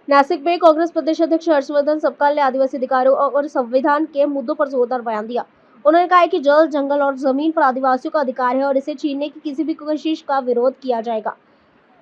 नासिक में कांग्रेस प्रदेश अध्यक्ष हर्षवर्धन सबकाल ने आदिवासी अधिकारों और संविधान के मुद्दों पर जोरदार बयान दिया। उन्होंने कहा है कि जल, जंगल और जमीन पर आदिवासियों का अधिकार है और इसे छीनने की किसी भी कोशिश का विरोध किया जाएगा।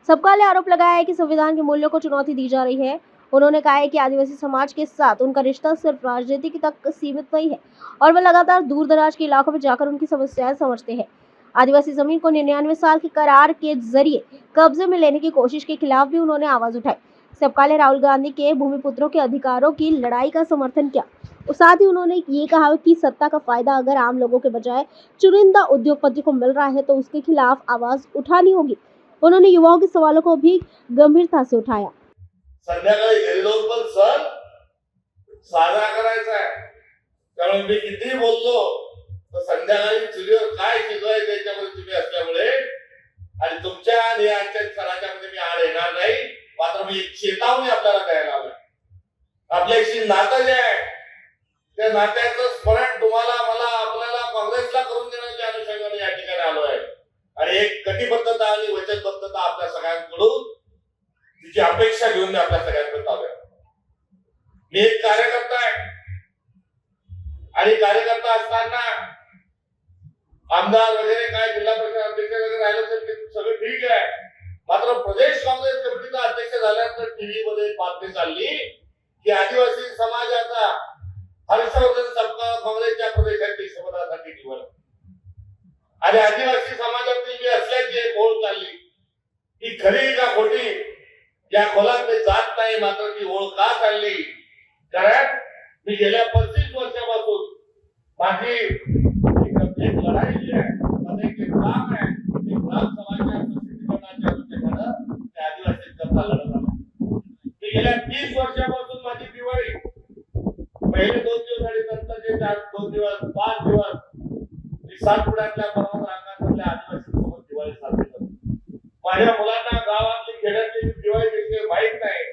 सबकाल ने आरोप लगाया है कि संविधान के मूल्यों को चुनौती दी जा रही है। उन्होंने कहा है कि आदिवासी समाज के साथ उनका रिश्ता सिर्फ राजनीति तक सीमित नहीं है और वे लगातार दूर दराज के इलाकों में जाकर उनकी समस्याएं समझते हैं। आदिवासी जमीन को 99 साल के करार के जरिए कब्जे में लेने की कोशिश के खिलाफ भी उन्होंने आवाज उठाई। सबकाल ने राहुल गांधी के भूमिपुत्रों के अधिकारों की लड़ाई का समर्थन किया और साथ ही उन्होंने ये कहा कि सत्ता का फायदा अगर आम लोगों के बजाय चुनिंदा उद्योगपति को मिल रहा है तो उसके खिलाफ आवाज उठानी होगी। उन्होंने युवाओं के सवालों को भी गंभीरता से उठाया। संध्याकाळी घरी जाऊन पण सण साजरा करायचा आहे, कारण मी किती बोललो तर संध्याकाळी चुलीवर काय शिजवायचं त्याच्यामध्ये तुम्ही असल्यामुळे आणि तुमच्या आणि आजच्या सणाच्या मध्ये मी आड येणार नाही, मात्र मी चेतावणी आपल्याला द्यायला आलोय। आपल्याशी नातं जे आहे त्या नात्याचं स्मरण तुम्हाला मला आपल्याला काँग्रेसला करून देण्याच्या अनुषंगाने या ठिकाणी आलोय आणि एक कटिबद्धता आणि वचनबद्धता आपल्या सगळ्यांकडून तिची अपेक्षा घेऊन मी आपल्या सगळ्यांकडे आलोय। मी एक कार्यकर्ता आहे आणि कार्यकर्ता असताना आमदार वगैरे काय जिल्हा परिषद अध्यक्ष वगैरे राहिलं असेल ते सगळं ठीक आहे, मात्र प्रदेश काँग्रेस कमिटीचा अध्यक्ष झाल्यानंतर टीव्ही मध्ये बातमी चालली की आदिवासी समाजाचा हर्षवर्धन सबका काँग्रेसच्या प्रदेशाध्यक्ष पदासाठी निवड आणि आदिवासी समाजातील मी असल्याची एक ओळ चालली, ही खरी का खोटी या खोलात मी जात नाही, मात्र ती ओळ का चालली, कारण मी गेल्या 35 वर्षापासून माझी एक लढाई जी आहे, माझं एक काम आहे, एक ग्राम समाजाच्या सशक्तीकरणाच्या अनुषंगाने त्या आदिवासी करता लढत आहे। मी गेल्या 30 वर्षापासून माझी दिवाळी पहिले 2 दिवस आणि नंतरचे 2 दिवस 5 दिवस मी सातपुड्यातल्या पर्वत रांगांमधल्या आदिवासी सोबत दिवाळी साजरी करतो। माझ्या मुलांना गावातली खेड्यातली दिवाळी कशी माहित नाही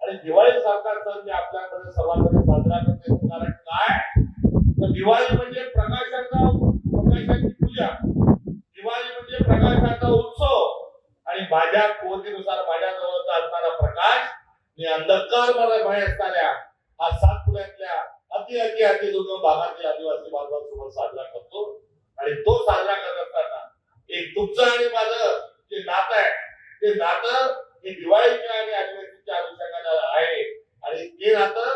आणि दिवाळी सारखा सण मी आपल्याकडे सर्वांकडे साजरा करते, कारण काय तर दिवाळी म्हणजे प्रकाशाची पूजा, दिवाळी म्हणजे प्रकाशाचा उत्सव आणि माझ्या कोणतीनुसार माझ्या जवळचा असणारा प्रकाश मी अंधकारमय असणाऱ्या हा सातपुड्यातल्या अति दुर्गम भागातील आदिवासी बांधवांसोबत साजरा करतो आणि तो साजरा करत असताना एक तुमचं आणि माझं जे नातं आहे ते नातं हे दिवाळीच्या आणि आदिवासीच्या अनुषंगाने आहे आणि ते नातं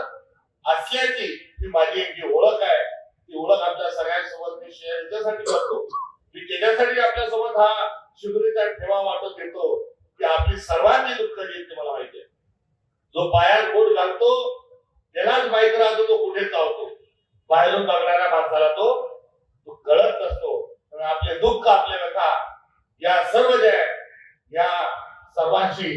असल्याची ही माझी एक जी ओळख आहे, ती ओळख आपल्या सगळ्यांसोबत मी शेअर याच्यासाठी करतो, मी त्याच्यासाठी आपल्यासोबत हा शिवरीचा ठेवा वाटत घेतो की आपली सर्वांची दुःख जी ते मला माहिती आहे। जो पायात बोट घालतो त्यालाच माहित राहतो तो कुठे चावतो, बाहेरून बघणाऱ्या माणसाला तो कळत नसतो। पण आपले दुःख आपले व्यथा या सर्व जे या सर्वांशी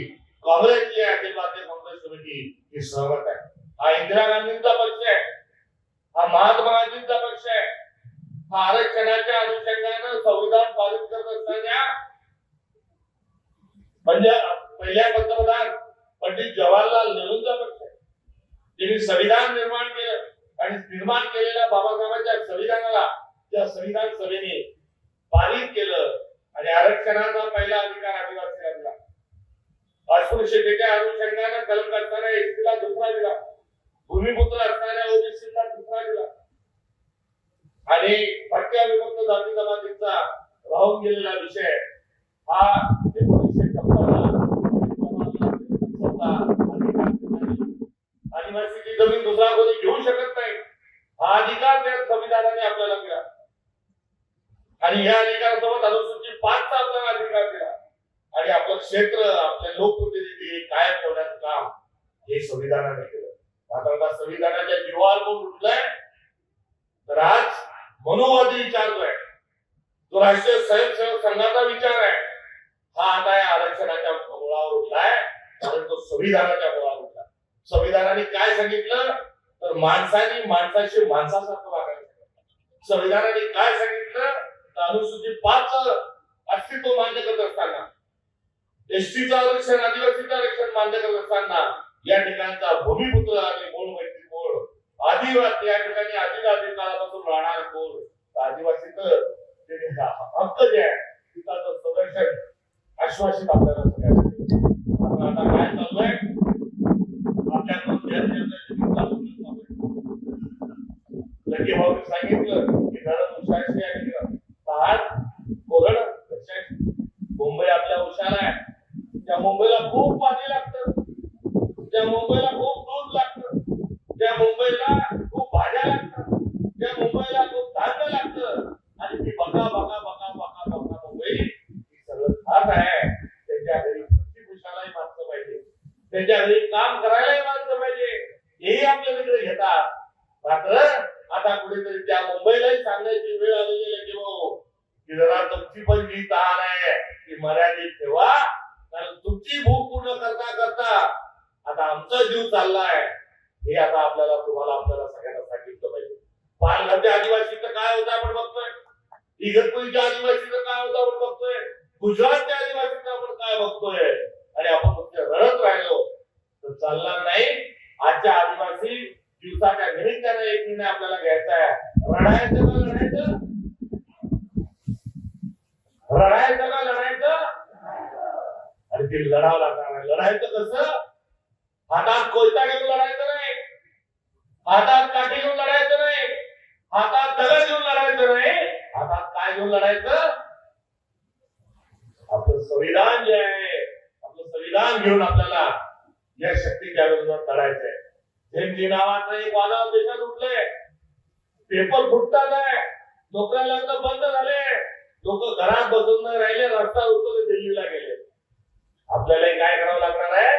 काँग्रेसची अखिल भारतीय काँग्रेस कमिटी ही सहमत आहे। हा इंदिरा गांधींचा पक्ष आहे, हा महात्मा गांधींचा पक्ष आहे, हा आरक्षणाच्या अनुषंगाने संविधान पारित करत असताना म्हणजे पहिल्या पंतप्रधान पंडित जवाहरलाल नेहरूंचा पक्ष आहे। त्यांनी संविधान निर्माण केलं आणि निर्माण केलेल्या बाबासाहेबांच्या संविधानाला त्या संविधान सभेने पारित केलं आणि आरक्षणाचा पहिला अधिकार आदिवासीला दिला। अस्पृश्यतेच्या अनुषंगाने कलम असणाऱ्या एसटीला दुसरा दिला, भूमिपुत्र असणाऱ्या ओबीसीला दुसरा दिला आणि भटक्या विमुक्त जाती जमातीचा राहून गेलेला विषय हा 1956 आदिवासीची जमीन दुसरा कोणी घेऊ शकत नाही, हा अधिकार त्या संविधानाने आपल्याला दिला आणि या अधिकारासोबत अनुसूचित 5 चा आपल्याला अधिकार दिला आणि आपलं क्षेत्र आपले लोकप्रतिनिधी कायम ठेवण्याचं काम हे संविधानाने केलं। मात्र संविधानाच्या जीवावर कोण उठलाय तर आज मनुवादी विचार जो आहे, तो राष्ट्रीय स्वयंसेवक संघाचा विचार आहे, हा आता या आरक्षणाच्या मुळावर उठलाय, कारण तो संविधानाच्या मुळावर उठला। संविधानाने काय सांगितलं तर माणसाने माणसाशी माणसासारखं वागायचं। संविधानाने काय सांगितलं तर अनुसूचित 5 अस्तित्व मान्य करत असताना, एसटीचं आरक्षण आदिवासीचं आरक्षण मान्य करत असताना या ठिकाणचा भूमिपुत्र आणि मूळ मैत्री मूळ आदिवासी या ठिकाणी आदिवासी काळापासून राहणार कोण आदिवासीचं हक्क जे आहे तिथं संरक्षण आश्वासित आपल्याला सगळ्यांना आता काय चाललंय लडके भाऊने सांगितलं की धरण उशाशी आणि पहाड कोरड मुंबई आपल्या उशाला आहे. त्या मुंबईला खूप पाणी लागतं, त्या मुंबईला खूप दूध लागतं, त्या मुंबईला खूप भाज्या लागतात, त्या मुंबईला खूप धान्य लागतं आणि ती बघा बघा बघा बघा बघा मुंबई ही सगळं खात आहे. त्याच्या घरी भुशालाही माणसं पाहिजे, त्याच्या घरी काम करायलाही माणसं पाहिजे, हेही आपल्याकडे घेतात. मात्र आता कुठेतरी त्या मुंबईलाही सांगायची वेळ आलेली आहे की भाऊ की जरा तुमची पण जी तहान आहे ती मर्यादित ठेवा, कारण तुमची भूक पूर्ण करता करता आता आमचा जीव चाललाय हे आता आपल्याला सगळ्यांना सांगितलं पाहिजे. पालघरच्या आदिवासीचं काय होतं आपण बघतोय, इगतपुरीच्या आदिवासीचं काय होतं आपण बघतोय, गुजरातच्या आदिवासीचं आपण काय बघतोय, आणि आपण फक्त रडत राहिलो तर चालणार नाही. आजच्या आदिवासी दिवसाच्या घरी त्यांना एक निर्णय आपल्याला घ्यायचा आहे. रडायचं का लढायचं, रडायचं का लढायचं, आणि ते लढावं लागणार आहे. लढायचं कसं, हातात कोयता घेऊन लढायचं नाही, हातात काठी घेऊन लढायचं नाही, हातात दगड घेऊन लढायचं नाही, हातात काय घेऊन लढायचं, आपलं संविधान जे आहे, आपलं संविधान घेऊन आपल्याला या शक्तीच्या विरोधात लढायचंय. झेंजी नावाचं एक वादळ देशात उठलंय, पेपर फुटतात आहे, नोकऱ्या लागणं बंद झाले, लोक घरात बसून नाही राहिले, रस्ता उतरले, दिल्लीला गेले. आपल्यालाही काय करावं लागणार आहे,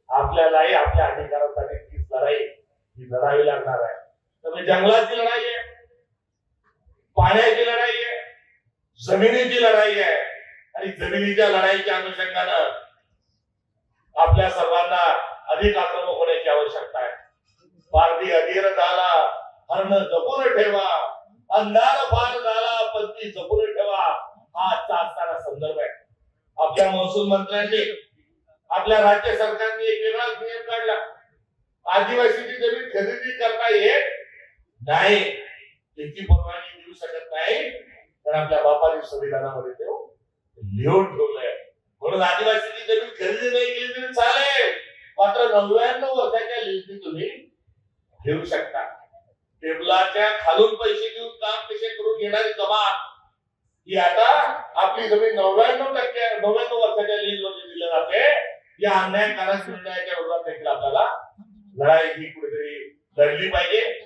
आपल्यालाही आपल्या अधिकारासाठी तीच लढाई ही लढावी लागणार आहे. तर जंगलाची लढाई आहे, पाण्याची लढाई आहे, जमिनीची लढाई आहे, आणि जमिनीच्या लढाईच्या अनुषंगानं आपल्या सर्वांना अधिक आक्रमक होण्याची आवश्यकता आहे. पारधी अधीर झाला, हरण जपून ठेवा, अंधार फार झाला, पत्ती जपून ठेवा, हा आजचा असणारा संदर्भ आहे. आपल्या महसूल मंत्र्यांनी, आपल्या राज्य सरकारने एक वेगळाच नियम काढला. आदिवासीची जमीन खरेदी करता येत नाही, त्याची परवानगी देऊ शकत नाही, तर आपल्या बापाने संविधानामध्ये ते लिहून ठेवलंय. म्हणून आदिवासीची जमीन खरेदी नाही केली तरी चालेल, मात्र 99 वर्षाच्या लिस्टी तुम्ही घेऊ शकता. टेबलाच्या खालून पैसे घेऊन काम कसे करून घेणारी जमात ही आता आपली जमीन 99 वर्षाच्या लीज वर दिली जाते. या अन्यायकारक निर्णयाच्या विरोधात देखील आपल्याला लढाई ही कुठेतरी लढली पाहिजे.